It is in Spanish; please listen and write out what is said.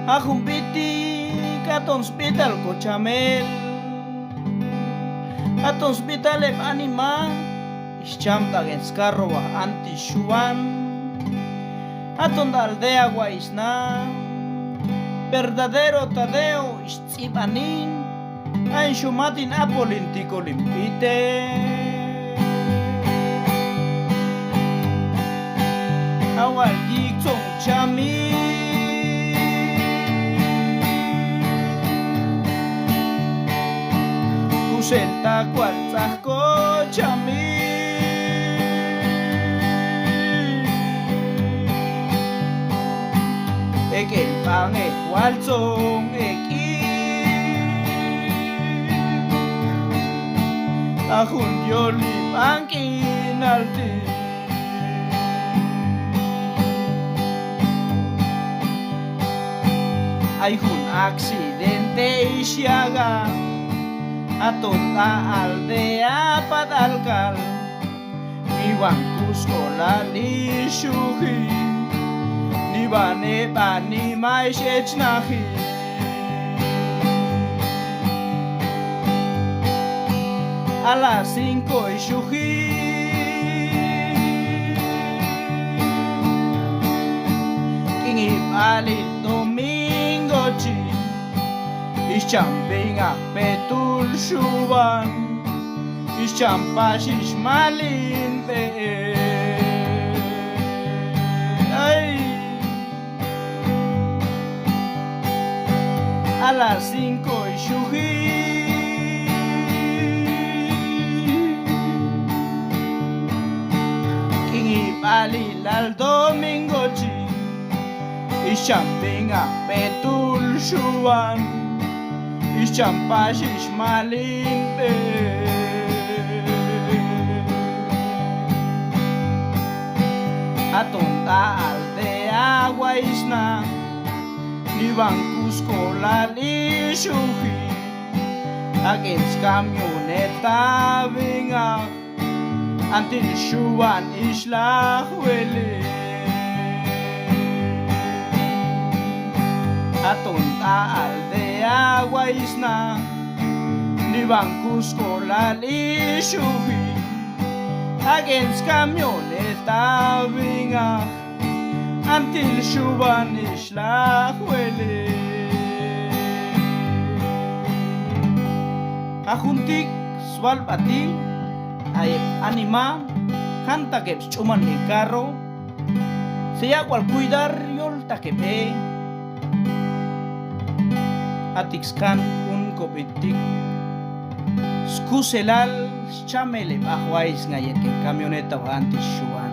Ajumpiti katon hospital Cochamel aton hospital anima ischamta genskarroa anti shuan aton da aldea guaisna verdadero Tadeo istibanin ain shumatin apolintiko limpite awal yikzong chami senta cualzas cochami el pan cualzón aquí a junio libanquin alti hay un accidente y siaga a toda aldea padalcal iwan Cusco ni shuhi ni bane bani mai shechnahi a las 5 y shuhi kingi pali domingo chi Ischambing a petul shuban Ischambashish malin be ay a las 5 y shuhi kingi balil al domingo chi Ischambing a petul shuban Ischambashish malin be atonta aldea guaisna ni van Cusco li shuhi against camioneta vinga antil shuan islah wele atonta aldea guaisna ni van Cusco li shuhi against camioneta vinga until shuban islah wele ajuntik swalbati ay anima hanta que chuman mi carro sea cual cuidar yol takepe atixkan un copitic scuselal chamele bajuais ngayet que camioneta antes shuban